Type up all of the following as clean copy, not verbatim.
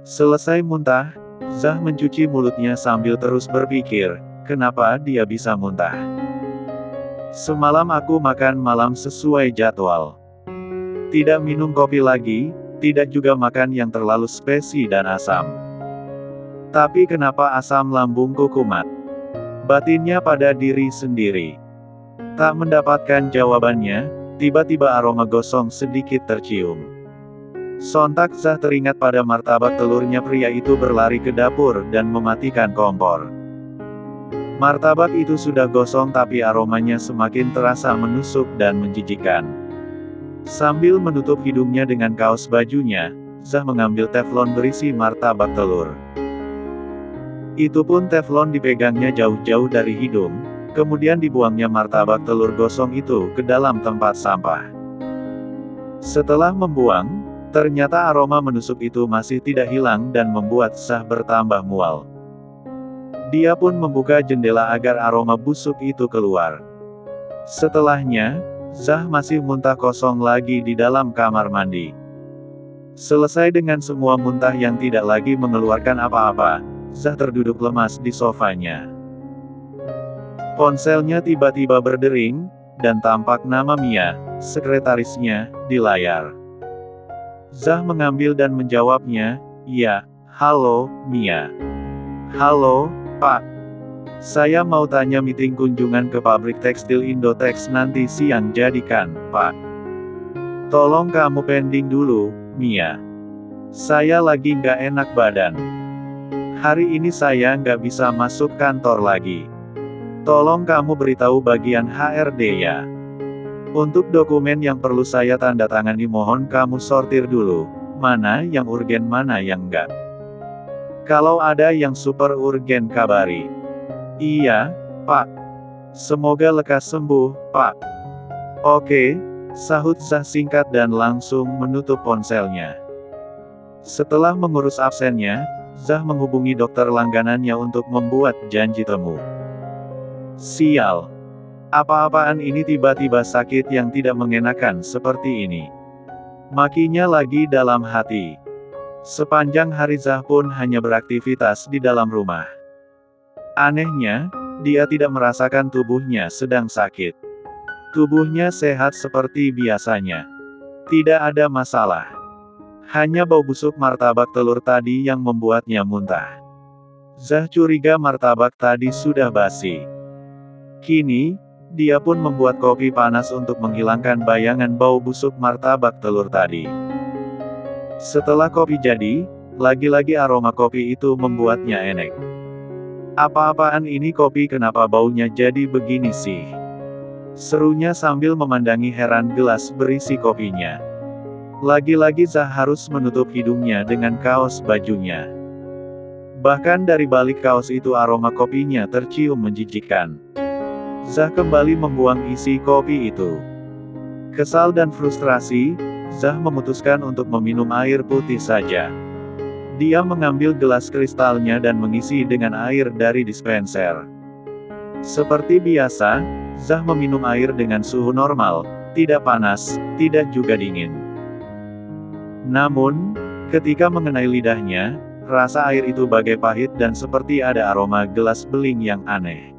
Selesai muntah, Zah mencuci mulutnya sambil terus berpikir, kenapa dia bisa muntah. Semalam aku makan malam sesuai jadwal. Tidak minum kopi lagi, tidak juga makan yang terlalu spesi dan asam. Tapi kenapa asam lambungku kumat? Batinnya pada diri sendiri. Tak mendapatkan jawabannya, tiba-tiba aroma gosong sedikit tercium. Sontak Zah teringat pada martabak telurnya pria itu berlari ke dapur dan mematikan kompor. Martabak itu sudah gosong tapi aromanya semakin terasa menusuk dan menjijikkan. Sambil menutup hidungnya dengan kaos bajunya, Zah mengambil teflon berisi martabak telur. Itu pun teflon dipegangnya jauh-jauh dari hidung, kemudian dibuangnya martabak telur gosong itu ke dalam tempat sampah. Setelah membuang, ternyata aroma menusuk itu masih tidak hilang dan membuat Zah bertambah mual. Dia pun membuka jendela agar aroma busuk itu keluar. Setelahnya, Zah masih muntah kosong lagi di dalam kamar mandi. Selesai dengan semua muntah yang tidak lagi mengeluarkan apa-apa, Zah terduduk lemas di sofanya. Ponselnya tiba-tiba berdering, dan tampak nama Mia, sekretarisnya, di layar. Zah mengambil dan menjawabnya, "Ya, halo, Mia." "Halo, Pak. Saya mau tanya meeting kunjungan ke pabrik tekstil Indotex nanti siang jadikan, Pak. Tolong kamu pending dulu, Mia. Saya lagi nggak enak badan. Hari ini saya nggak bisa masuk kantor lagi. Tolong kamu beritahu bagian HRD ya. Untuk dokumen yang perlu saya tanda tangani mohon kamu sortir dulu, mana yang urgen mana yang enggak. Kalau ada yang super urgen kabari." "Iya, Pak. Semoga lekas sembuh, Pak." "Oke," sahut Zah singkat dan langsung menutup ponselnya. Setelah mengurus absennya, Zah menghubungi dokter langganannya untuk membuat janji temu. Sial. Apa-apaan ini tiba-tiba sakit yang tidak mengenakan seperti ini. Makinya lagi dalam hati. Sepanjang hari Zah pun hanya beraktivitas di dalam rumah. Anehnya, dia tidak merasakan tubuhnya sedang sakit. Tubuhnya sehat seperti biasanya. Tidak ada masalah. Hanya bau busuk martabak telur tadi yang membuatnya muntah. Zah curiga martabak tadi sudah basi. Kini, dia pun membuat kopi panas untuk menghilangkan bayangan bau busuk martabak telur tadi. Setelah kopi jadi, lagi-lagi aroma kopi itu membuatnya enek. "Apa-apaan ini kopi kenapa baunya jadi begini sih?" serunya sambil memandangi heran gelas berisi kopinya. Lagi-lagi Zah harus menutup hidungnya dengan kaos bajunya. Bahkan dari balik kaos itu aroma kopinya tercium menjijikkan. Zah kembali membuang isi kopi itu. Kesal dan frustrasi, Zah memutuskan untuk meminum air putih saja. Dia mengambil gelas kristalnya dan mengisi dengan air dari dispenser. Seperti biasa, Zah meminum air dengan suhu normal, tidak panas, tidak juga dingin. Namun, ketika mengenai lidahnya, rasa air itu bagai pahit dan seperti ada aroma gelas beling yang aneh.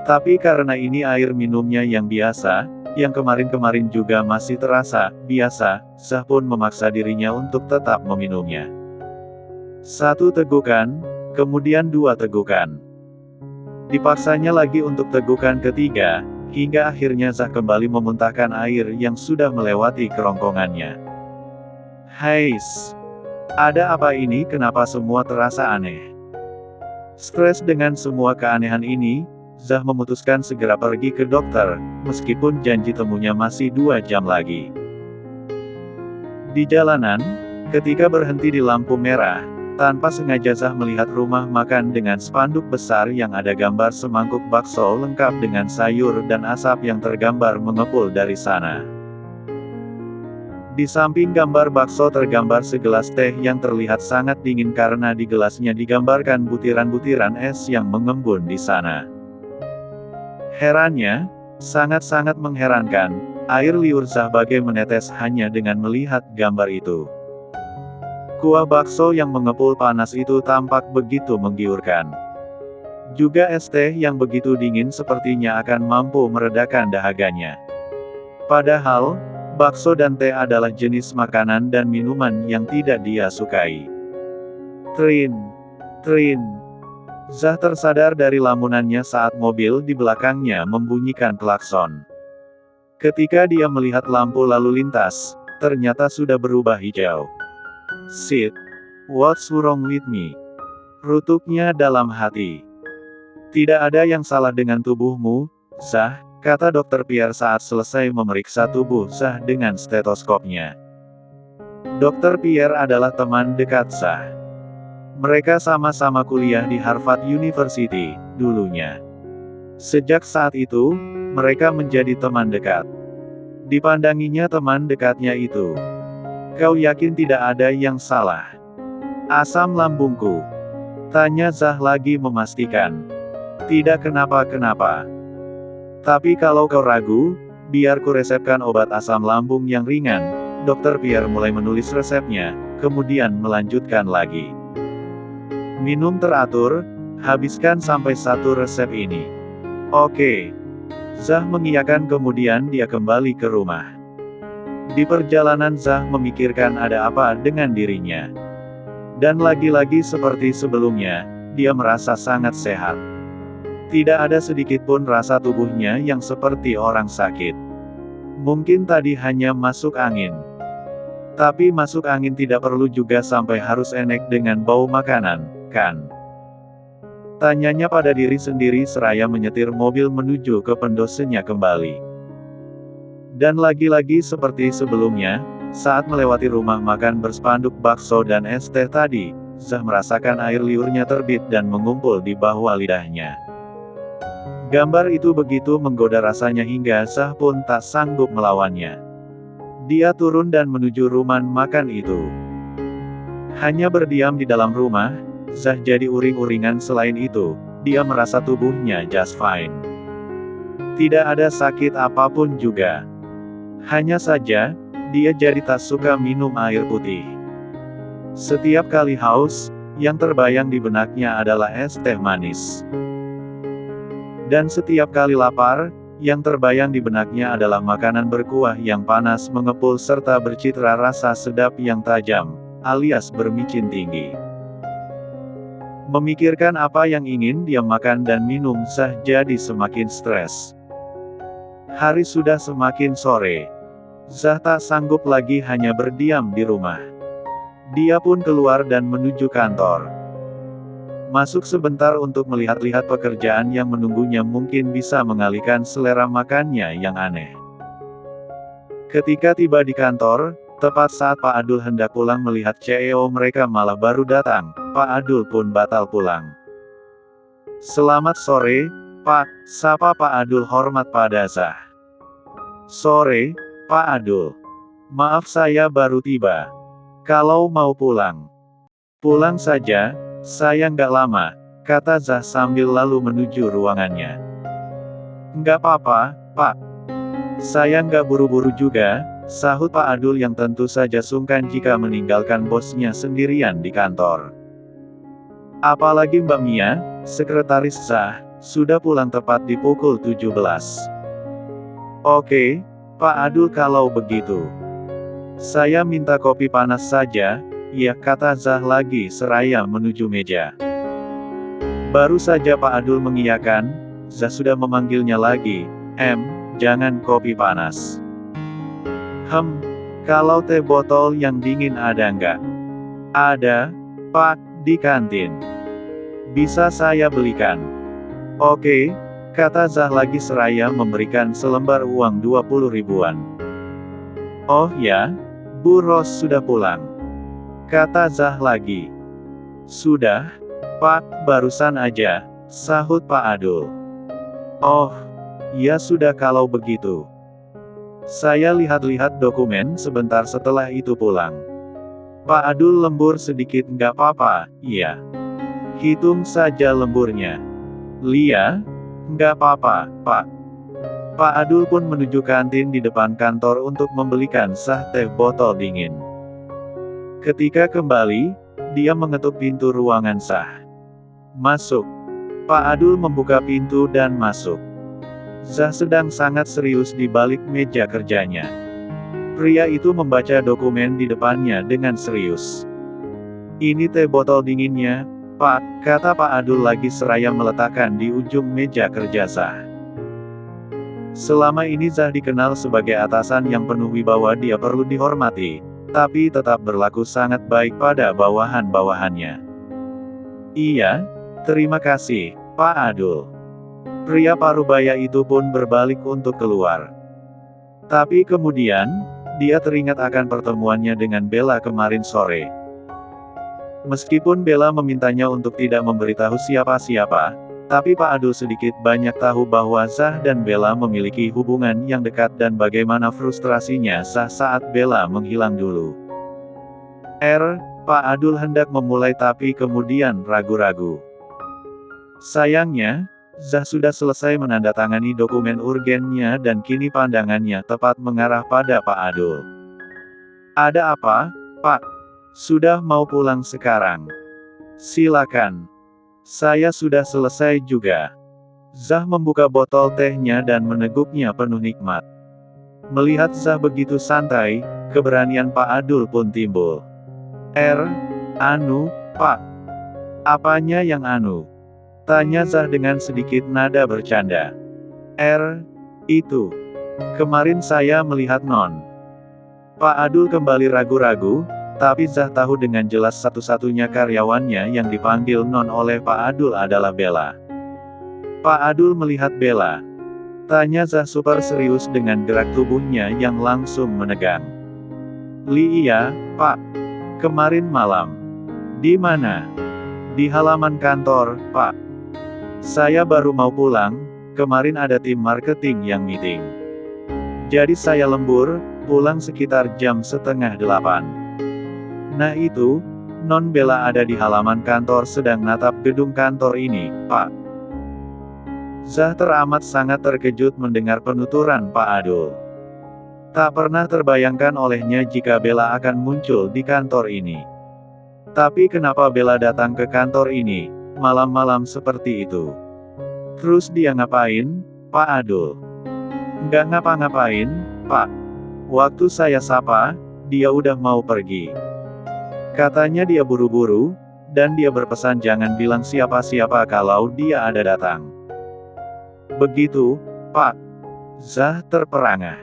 Tapi karena ini air minumnya yang biasa, yang kemarin-kemarin juga masih terasa biasa, Zah pun memaksa dirinya untuk tetap meminumnya. 1 tegukan, kemudian 2 tegukan. Dipaksanya lagi untuk tegukan ketiga, hingga akhirnya Zah kembali memuntahkan air yang sudah melewati kerongkongannya. Hais! Ada apa ini? Kenapa semua terasa aneh? Stres dengan semua keanehan ini, Zah memutuskan segera pergi ke dokter, meskipun janji temunya masih 2 jam lagi. Di jalanan, ketika berhenti di lampu merah, tanpa sengaja Zah melihat rumah makan dengan spanduk besar yang ada gambar semangkuk bakso lengkap dengan sayur dan asap yang tergambar mengepul dari sana. Di samping gambar bakso tergambar segelas teh yang terlihat sangat dingin karena di gelasnya digambarkan butiran-butiran es yang mengembun di sana. Herannya, sangat-sangat mengherankan, air liur Zah bagai menetes hanya dengan melihat gambar itu. Kuah bakso yang mengepul panas itu tampak begitu menggiurkan. Juga es teh yang begitu dingin sepertinya akan mampu meredakan dahaganya. Padahal, bakso dan teh adalah jenis makanan dan minuman yang tidak dia sukai. Trin. Trin. Zah tersadar dari lamunannya saat mobil di belakangnya membunyikan klakson. Ketika dia melihat lampu lalu lintas, ternyata sudah berubah hijau. Shit. What's wrong with me? Rutuknya dalam hati. Tidak ada yang salah dengan tubuhmu, Zah, kata Dr. Pierre saat selesai memeriksa tubuh Zah dengan stetoskopnya. Dr. Pierre adalah teman dekat Zah. Mereka sama-sama kuliah di Harvard University, dulunya. Sejak saat itu, mereka menjadi teman dekat. Dipandanginya teman dekatnya itu. Kau yakin tidak ada yang salah? Asam lambungku. Tanya Zah lagi memastikan. Tidak kenapa-kenapa. Tapi kalau kau ragu, biar ku resepkan obat asam lambung yang ringan. Dr. Pierre mulai menulis resepnya, kemudian melanjutkan lagi. Minum teratur, habiskan sampai 1 resep ini. Oke. Zah mengiyakan kemudian dia kembali ke rumah. Di perjalanan Zah memikirkan ada apa dengan dirinya. Dan lagi-lagi seperti sebelumnya, dia merasa sangat sehat. Tidak ada sedikit pun rasa tubuhnya yang seperti orang sakit. Mungkin tadi hanya masuk angin. Tapi masuk angin tidak perlu juga sampai harus enek dengan bau makanan, kan? Tanyanya pada diri sendiri seraya menyetir mobil menuju ke pendosenya kembali. Dan lagi-lagi seperti sebelumnya, saat melewati rumah makan berspanduk bakso dan es teh tadi, Zah merasakan air liurnya terbit dan mengumpul di bawah lidahnya. Gambar itu begitu menggoda rasanya hingga Zah pun tak sanggup melawannya. Dia turun dan menuju rumah makan itu. Hanya berdiam di dalam rumah, Zah jadi uring-uringan. Selain itu, dia merasa tubuhnya just fine. Tidak ada sakit apapun juga. Hanya saja, dia jadi tak suka minum air putih. Setiap kali haus, yang terbayang di benaknya adalah es teh manis. Dan setiap kali lapar, yang terbayang di benaknya adalah makanan berkuah yang panas mengepul serta bercitra rasa sedap yang tajam, alias bermicin tinggi. Memikirkan apa yang ingin dia makan dan minum, Zah jadi semakin stres. Hari sudah semakin sore. Zah tak sanggup lagi hanya berdiam di rumah. Dia pun keluar dan menuju kantor. Masuk sebentar untuk melihat-lihat pekerjaan yang menunggunya, mungkin bisa mengalihkan selera makannya yang aneh. Ketika tiba di kantor, tepat saat Pak Adul hendak pulang melihat CEO mereka malah baru datang, Pak Adul pun batal pulang. Selamat sore, Pak, sapa Pak Adul hormat pada Zah. Sore, Pak Adul. Maaf saya baru tiba. Kalau mau pulang. Pulang saja. Saya nggak lama, kata Zah sambil lalu menuju ruangannya. Nggak apa-apa, Pak. Saya nggak buru-buru juga, sahut Pak Adul yang tentu saja sungkan jika meninggalkan bosnya sendirian di kantor. Apalagi Mbak Mia, sekretaris Zah, sudah pulang tepat di pukul 17. Oke, Pak Adul kalau begitu. Saya minta kopi panas saja. Ya, kata Zah lagi seraya menuju meja. Baru saja Pak Adul mengiyakan, Zah sudah memanggilnya lagi, jangan kopi panas. Kalau teh botol yang dingin ada nggak? Ada, Pak, di kantin. Bisa saya belikan? Oke, kata Zah lagi seraya memberikan selembar uang 20 ribuan. Oh ya, Bu Ros sudah pulang. Kata Zah lagi. Sudah, Pak, barusan aja, sahut Pak Adul. Oh, ya sudah kalau begitu. Saya lihat-lihat dokumen sebentar setelah itu pulang. Pak Adul lembur sedikit. Nggak apa-apa, iya. Hitung saja lemburnya. Lia? Nggak apa-apa, Pak. Pak Adul pun menuju kantin di depan kantor untuk membelikan Zah teh botol dingin. Ketika kembali, dia mengetuk pintu ruangan Zah. "Masuk." Pak Adul membuka pintu dan masuk. Zah sedang sangat serius di balik meja kerjanya. Pria itu membaca dokumen di depannya dengan serius. "Ini teh botol dinginnya, Pak," kata Pak Adul lagi seraya meletakkan di ujung meja kerja Zah. Selama ini Zah dikenal sebagai atasan yang penuh wibawa, dia perlu dihormati, tapi tetap berlaku sangat baik pada bawahan-bawahannya. "Iya, terima kasih, Pak Adul." Pria parubaya itu pun berbalik untuk keluar. Tapi kemudian, dia teringat akan pertemuannya dengan Bella kemarin sore. Meskipun Bella memintanya untuk tidak memberitahu siapa-siapa, tapi Pak Adul sedikit banyak tahu bahwa Zah dan Bella memiliki hubungan yang dekat dan bagaimana frustrasinya Zah saat Bella menghilang dulu. Pak Adul hendak memulai tapi kemudian ragu-ragu. Sayangnya, Zah sudah selesai menandatangani dokumen urgennya dan kini pandangannya tepat mengarah pada Pak Adul. "Ada apa, Pak? Sudah mau pulang sekarang? Silakan. Saya sudah selesai juga." Zah membuka botol tehnya dan meneguknya penuh nikmat. Melihat Zah begitu santai, keberanian Pak Adul pun timbul. Pak. Apanya yang anu?" tanya Zah dengan sedikit nada bercanda. Itu. Kemarin saya melihat Non." Pak Adul kembali ragu-ragu, tapi Zah tahu dengan jelas satu-satunya karyawannya yang dipanggil Non oleh Pak Adul adalah Bella. "Pak Adul melihat Bella?" tanya Zah super serius dengan gerak tubuhnya yang langsung menegang. "Iya, Pak. Kemarin malam." "Di mana?" "Di halaman kantor, Pak. Saya baru mau pulang, kemarin ada tim marketing yang meeting. Jadi saya lembur, pulang sekitar jam 7:30. Nah itu, Non Bella ada di halaman kantor sedang natap gedung kantor ini, Pak." Zah teramat sangat terkejut mendengar penuturan Pak Adul. Tak pernah terbayangkan olehnya jika Bella akan muncul di kantor ini. Tapi kenapa Bella datang ke kantor ini, malam-malam seperti itu? Terus dia ngapain, Pak Adul? "Nggak ngapa-ngapain, Pak. Waktu saya sapa, dia udah mau pergi. Katanya dia buru-buru, dan dia berpesan jangan bilang siapa-siapa kalau dia ada datang." "Begitu, Pak." Zah terperangah.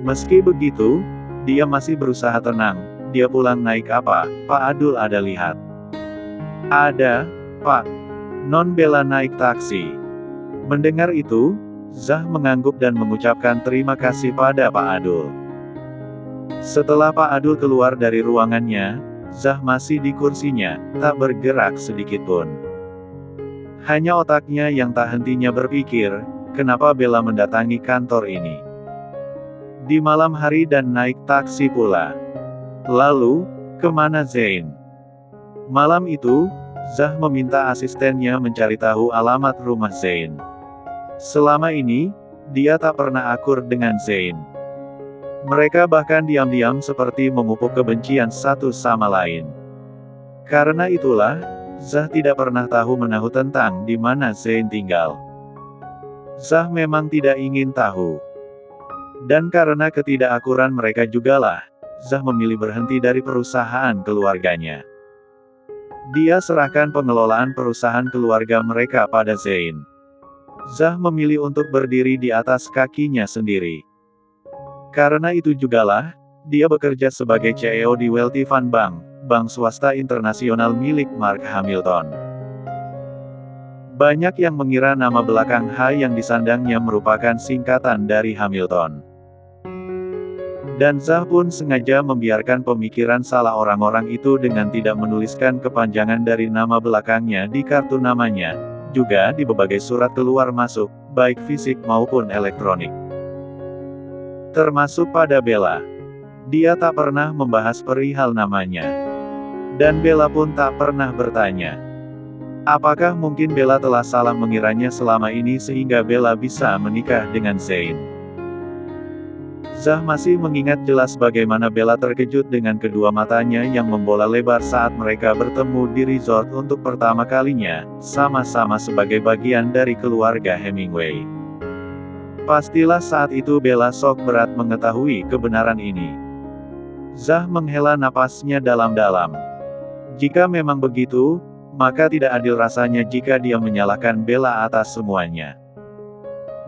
Meski begitu, dia masih berusaha tenang. "Dia pulang naik apa, Pak Adul ada lihat?" "Ada, Pak. Non Bella naik taksi." Mendengar itu, Zah mengangguk dan mengucapkan terima kasih pada Pak Adul. Setelah Pak Adul keluar dari ruangannya, Zah masih di kursinya, tak bergerak sedikitpun. Hanya otaknya yang tak hentinya berpikir, kenapa Bella mendatangi kantor ini di malam hari dan naik taksi pula. Lalu, kemana Zain? Malam itu, Zah meminta asistennya mencari tahu alamat rumah Zain. Selama ini, dia tak pernah akur dengan Zain. Mereka bahkan diam-diam seperti memupuk kebencian satu sama lain. Karena itulah, Zah tidak pernah tahu-menahu tentang di mana Zain tinggal. Zah memang tidak ingin tahu. Dan karena ketidakakuran mereka jugalah, Zah memilih berhenti dari perusahaan keluarganya. Dia serahkan pengelolaan perusahaan keluarga mereka pada Zain. Zah memilih untuk berdiri di atas kakinya sendiri. Karena itu jugalah, dia bekerja sebagai CEO di Wealthy Fund Bank, bank swasta internasional milik Mark Hamilton. Banyak yang mengira nama belakang H yang disandangnya merupakan singkatan dari Hamilton. Dan Zah pun sengaja membiarkan pemikiran salah orang-orang itu dengan tidak menuliskan kepanjangan dari nama belakangnya di kartu namanya, juga di berbagai surat keluar masuk, baik fisik maupun elektronik. Termasuk pada Bella. Dia tak pernah membahas perihal namanya. Dan Bella pun tak pernah bertanya. Apakah mungkin Bella telah salah mengiranya selama ini sehingga Bella bisa menikah dengan Zain? Zah masih mengingat jelas bagaimana Bella terkejut dengan kedua matanya yang membola lebar saat mereka bertemu di resort untuk pertama kalinya, sama-sama sebagai bagian dari keluarga Hemingway. Pastilah saat itu Bella shock berat mengetahui kebenaran ini. Zah menghela napasnya dalam-dalam. Jika memang begitu, maka tidak adil rasanya jika dia menyalahkan Bella atas semuanya.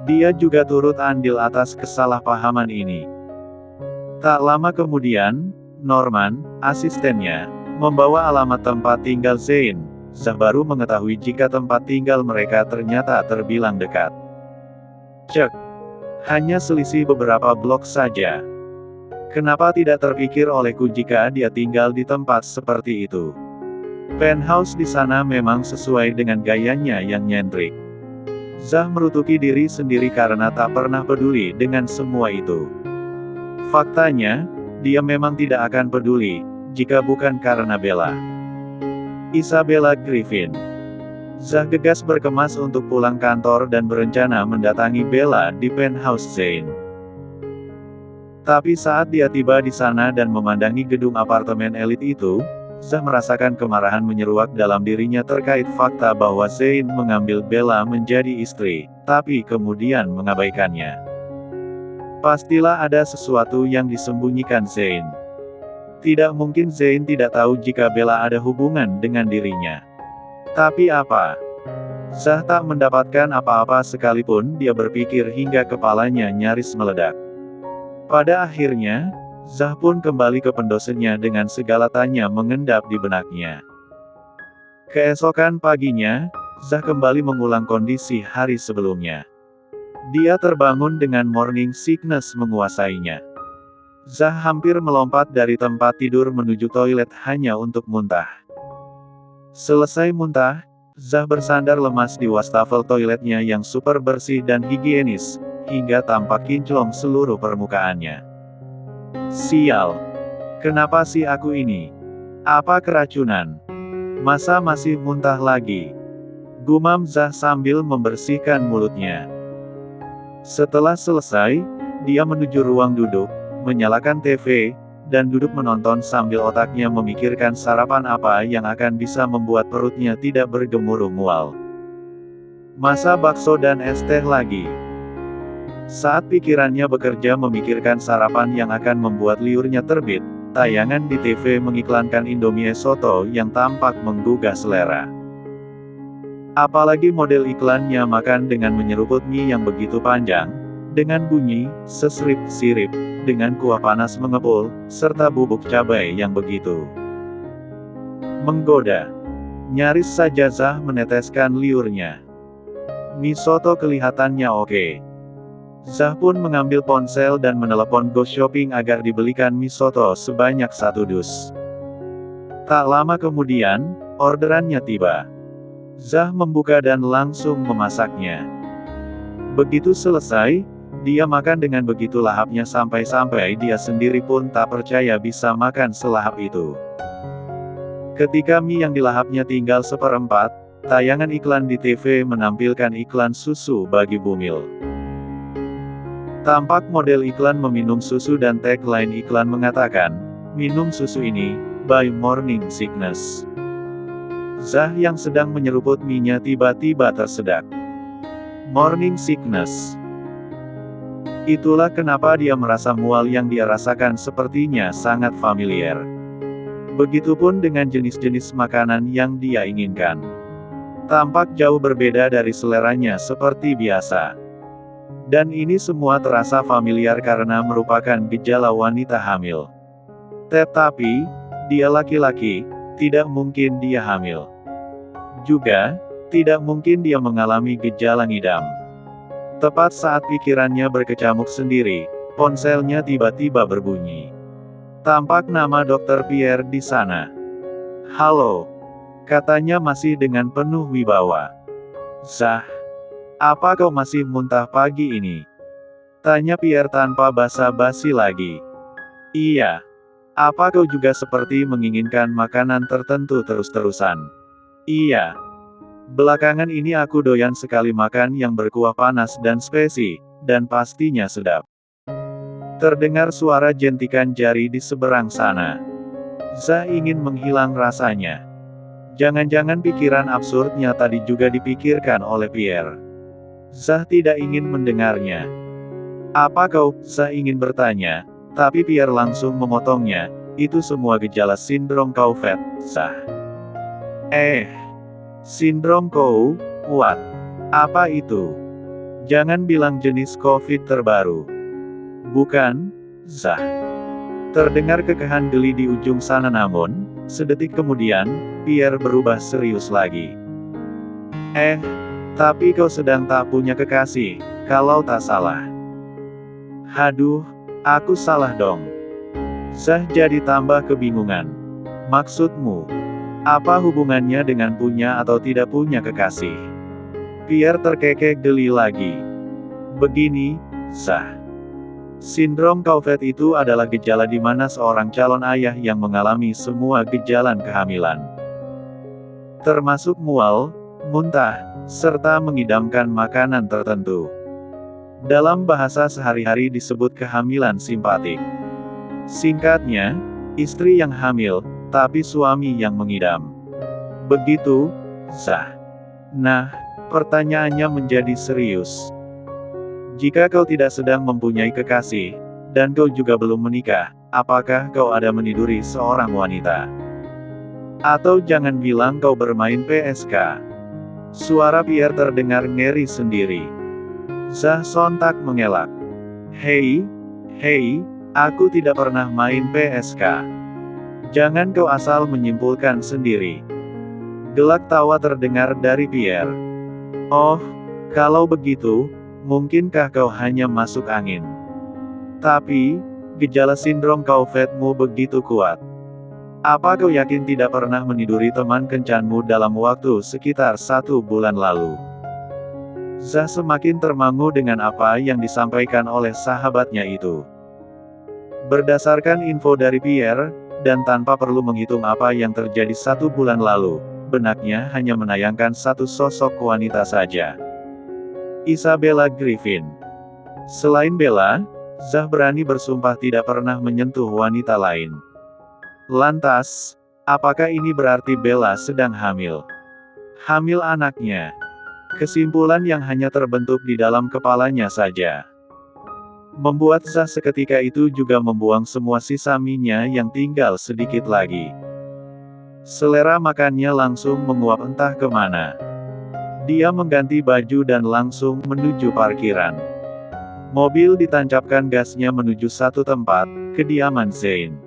Dia juga turut andil atas kesalahpahaman ini. Tak lama kemudian, Norman, asistennya, membawa alamat tempat tinggal Zane. Zah baru mengetahui jika tempat tinggal mereka ternyata terbilang dekat. Cek. Hanya selisih beberapa blok saja. Kenapa tidak terpikir olehku jika dia tinggal di tempat seperti itu? Penthouse di sana memang sesuai dengan gayanya yang nyentrik. Zah merutuki diri sendiri karena tak pernah peduli dengan semua itu. Faktanya, dia memang tidak akan peduli, jika bukan karena Bella. Isabella Griffin. Zah gegas berkemas untuk pulang kantor dan berencana mendatangi Bella di penthouse Zane. Tapi saat dia tiba di sana dan memandangi gedung apartemen elit itu, Zah merasakan kemarahan menyeruak dalam dirinya terkait fakta bahwa Zane mengambil Bella menjadi istri, tapi kemudian mengabaikannya. Pastilah ada sesuatu yang disembunyikan Zane. Tidak mungkin Zane tidak tahu jika Bella ada hubungan dengan dirinya. Tapi apa? Zah tak mendapatkan apa-apa sekalipun dia berpikir hingga kepalanya nyaris meledak. Pada akhirnya, Zah pun kembali ke pendosennya dengan segala tanya mengendap di benaknya. Keesokan paginya, Zah kembali mengulang kondisi hari sebelumnya. Dia terbangun dengan morning sickness menguasainya. Zah hampir melompat dari tempat tidur menuju toilet hanya untuk muntah. Selesai muntah, Zah bersandar lemas di wastafel toiletnya yang super bersih dan higienis, hingga tampak kinclong seluruh permukaannya. Sial. Kenapa sih aku ini? Apa keracunan? Masa masih muntah lagi? Gumam Zah sambil membersihkan mulutnya. Setelah selesai, dia menuju ruang duduk, menyalakan TV, dan duduk menonton sambil otaknya memikirkan sarapan apa yang akan bisa membuat perutnya tidak bergemuruh mual. Masa bakso dan es teh lagi? Saat pikirannya bekerja memikirkan sarapan yang akan membuat liurnya terbit, tayangan di TV mengiklankan Indomie soto yang tampak menggugah selera. Apalagi model iklannya makan dengan menyeruput mie yang begitu panjang, dengan bunyi sesrip-sirip, dengan kuah panas mengepul, serta bubuk cabai yang begitu menggoda. Nyaris saja Zah meneteskan liurnya. Mie soto kelihatannya oke. Zah pun mengambil ponsel dan menelepon Go Shopping agar dibelikan mie soto sebanyak 1 dus. Tak lama kemudian, orderannya tiba. Zah membuka dan langsung memasaknya. Begitu selesai, dia makan dengan begitu lahapnya sampai-sampai dia sendiri pun tak percaya bisa makan selahap itu. Ketika mie yang dilahapnya tinggal 1/4, tayangan iklan di TV menampilkan iklan susu bagi bumil. Tampak model iklan meminum susu dan tagline iklan mengatakan, "Minum susu ini, by morning sickness." Zah yang sedang menyeruput mie-nya tiba-tiba tersedak. Morning sickness. Itulah kenapa dia merasa mual yang dia rasakan sepertinya sangat familiar. Begitupun dengan jenis-jenis makanan yang dia inginkan. Tampak jauh berbeda dari seleranya seperti biasa. Dan ini semua terasa familiar karena merupakan gejala wanita hamil. Tetapi, dia laki-laki, tidak mungkin dia hamil. Juga, tidak mungkin dia mengalami gejala ngidam. Tepat saat pikirannya berkecamuk sendiri, ponselnya tiba-tiba berbunyi. Tampak nama Dr. Pierre di sana. "Halo," katanya masih dengan penuh wibawa. "Zah, apa kau masih muntah pagi ini?" tanya Pierre tanpa basa-basi lagi. "Iya. Apa kau juga seperti menginginkan makanan tertentu terus-terusan?" "Iya. Belakangan ini aku doyan sekali makan yang berkuah panas dan spesi, dan pastinya sedap." Terdengar suara jentikan jari di seberang sana. Zah ingin menghilang rasanya. Jangan-jangan pikiran absurdnya tadi juga dipikirkan oleh Pierre. Zah tidak ingin mendengarnya. Apa kau? Zah ingin bertanya, tapi Pierre langsung memotongnya. Itu semua gejala sindrom Couvet, Zah. Sindrom Couvet? Apa itu? Jangan bilang jenis COVID terbaru. Bukan, Zah. Terdengar kekahan geli di ujung sana namun, sedetik kemudian, Pierre berubah serius lagi. Tapi kau sedang tak punya kekasih, kalau tak salah. Haduh, aku salah dong. Zah jadi tambah kebingungan. Maksudmu, apa hubungannya dengan punya atau tidak punya kekasih? Pierre terkekeh geli lagi. Begini, Zah. Sindrom Couvet itu adalah gejala di mana seorang calon ayah yang mengalami semua gejala kehamilan. Termasuk mual, muntah, serta mengidamkan makanan tertentu. Dalam bahasa sehari-hari disebut kehamilan simpatik. Singkatnya, istri yang hamil, tapi suami yang mengidam. Begitu, Zah. Nah, pertanyaannya menjadi serius. Jika kau tidak sedang mempunyai kekasih, dan kau juga belum menikah, apakah kau ada meniduri seorang wanita? Atau jangan bilang kau bermain PSK. Suara Pierre terdengar ngeri sendiri. Zah sontak mengelak. Hei, aku tidak pernah main PSK. Jangan kau asal menyimpulkan sendiri. Gelak tawa terdengar dari Pierre. Oh, kalau begitu, mungkinkah kau hanya masuk angin? Tapi, gejala sindrom Couvetmu begitu kuat. Apa kau yakin tidak pernah meniduri teman kencanmu dalam waktu sekitar 1 bulan lalu? Zah semakin termangu dengan apa yang disampaikan oleh sahabatnya itu. Berdasarkan info dari Pierre, dan tanpa perlu menghitung apa yang terjadi 1 bulan lalu, benaknya hanya menayangkan satu sosok wanita saja. Isabella Griffin. Selain Bella, Zah berani bersumpah tidak pernah menyentuh wanita lain. Lantas, apakah ini berarti Bella sedang hamil? Hamil anaknya? Kesimpulan yang hanya terbentuk di dalam kepalanya saja. Membuat Zah seketika itu juga membuang semua sisa mie-nya yang tinggal sedikit lagi. Selera makannya langsung menguap entah kemana. Dia mengganti baju dan langsung menuju parkiran. Mobil ditancapkan gasnya menuju satu tempat, kediaman Zain.